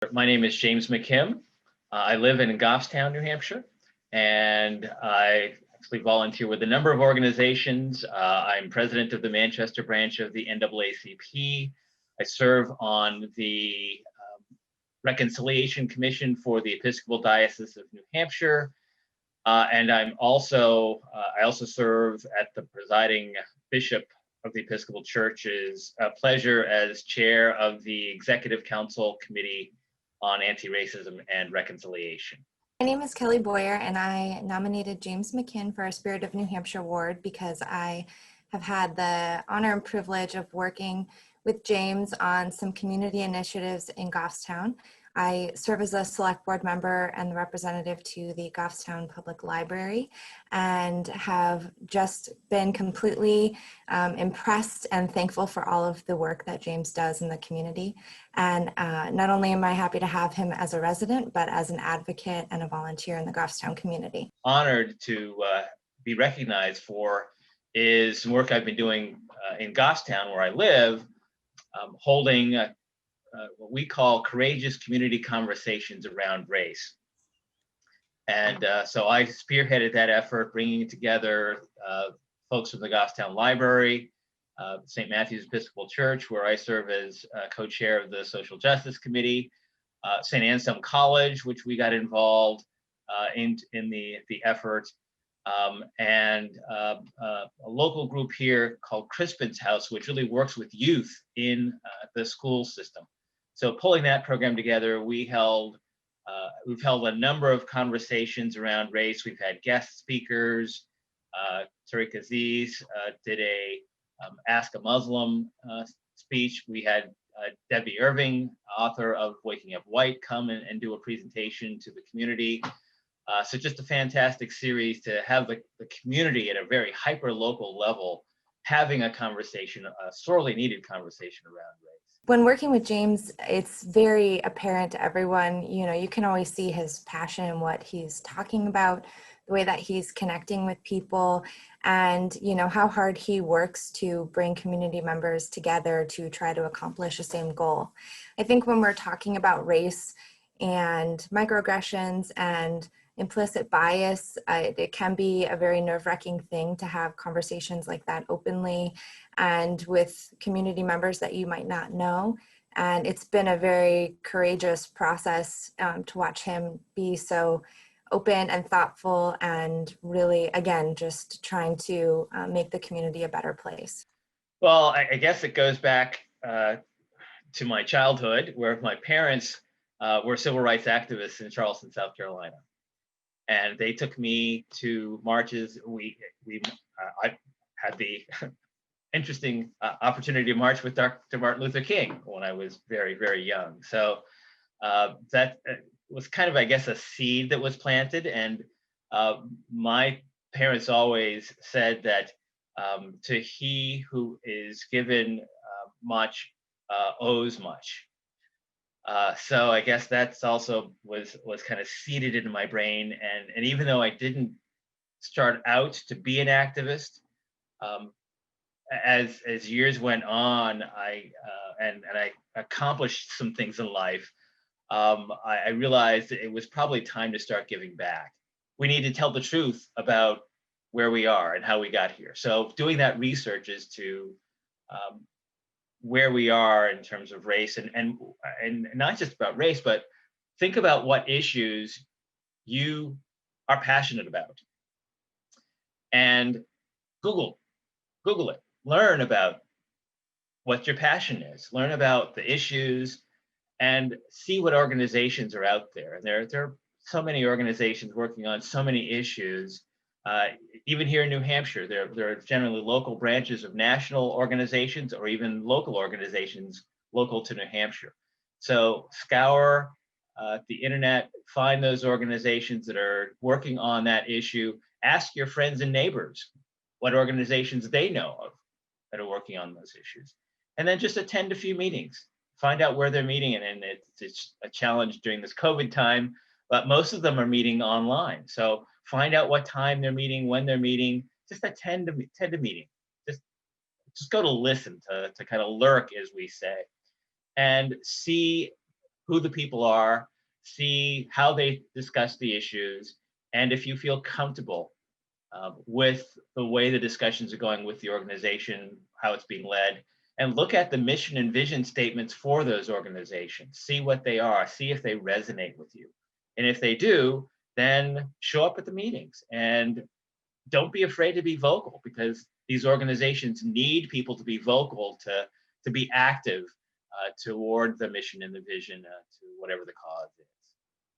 My name is James McKim. I live in Goffstown, New Hampshire, and I actually volunteer with a number of organizations. I'm president of the Manchester branch of the NAACP. I serve on the Reconciliation Commission for the Episcopal Diocese of New Hampshire, and I also serve at the presiding bishop of the Episcopal Church's pleasure as chair of the Executive Council Committee on Anti-Racism and Reconciliation. My name is Kelly Boyer, and I nominated James McKim for our Spirit of New Hampshire Award because I have had the honor and privilege of working with James on some community initiatives in Goffstown. I serve as a select board member and the representative to the Goffstown Public Library, and have just been completely impressed and thankful for all of the work that James does in the community. And not only am I happy to have him as a resident, but as an advocate and a volunteer in the Goffstown community. Honored to be recognized for is some work I've been doing in Goffstown, where I live, holding what we call courageous community conversations around race. And so I spearheaded that effort, bringing together folks from the Goffstown Library, St. Matthew's Episcopal Church, where I serve as co-chair of the Social Justice Committee, St. Anselm College, which we got involved in the effort, and a local group here called Crispin's House, which really works with youth in the school system. So pulling that program together, we've held a number of conversations around race. We've had guest speakers. Tariq Aziz did a Ask a Muslim speech. We had Debbie Irving, author of Waking Up White, come and do a presentation to the community. So just a fantastic series to have the community at a very hyper-local level having a conversation, a sorely needed conversation around race. When working with James, it's very apparent to everyone. You can always see his passion in what he's talking about, the way that he's connecting with people, and how hard he works to bring community members together to try to accomplish the same goal. I think when we're talking about race and microaggressions and implicit bias, it can be a very nerve-wracking thing to have conversations like that openly and with community members that you might not know. And it's been a very courageous process to watch him be so open and thoughtful, and really, again, just trying to make the community a better place. Well, I guess it goes back to my childhood, where my parents were civil rights activists in Charleston, South Carolina. And they took me to marches. I had the interesting opportunity to march with Dr. Martin Luther King when I was very, very young. So that was kind of, I guess, a seed that was planted. And my parents always said that to he who is given much owes much. So I guess that's also was kind of seeded into my brain. And even though I didn't start out to be an activist, as years went on, I accomplished some things in life. I realized that it was probably time to start giving back. We need to tell the truth about where we are and how we got here. So doing that research is to where we are in terms of race, and not just about race, but think about what issues you are passionate about, and Google it. Learn about what your passion is. Learn about the issues, and see what organizations are out there. And there are so many organizations working on so many issues. Even here in New Hampshire, there are generally local branches of national organizations, or even local organizations local to New Hampshire. So scour the internet, find those organizations that are working on that issue. Ask your friends and neighbors what organizations they know of that are working on those issues. And then just attend a few meetings. Find out where they're meeting, and it's a challenge during this COVID time, but most of them are meeting online. So find out what time they're meeting, when they're meeting. Just attend a meeting. Just go to listen, to kind of lurk, as we say, and see who the people are, see how they discuss the issues, and if you feel comfortable with the way the discussions are going with the organization, how it's being led, and look at the mission and vision statements for those organizations. See what they are, see if they resonate with you. And if they do, then show up at the meetings and don't be afraid to be vocal, because these organizations need people to be vocal, to be active toward the mission and the vision, to whatever the cause is.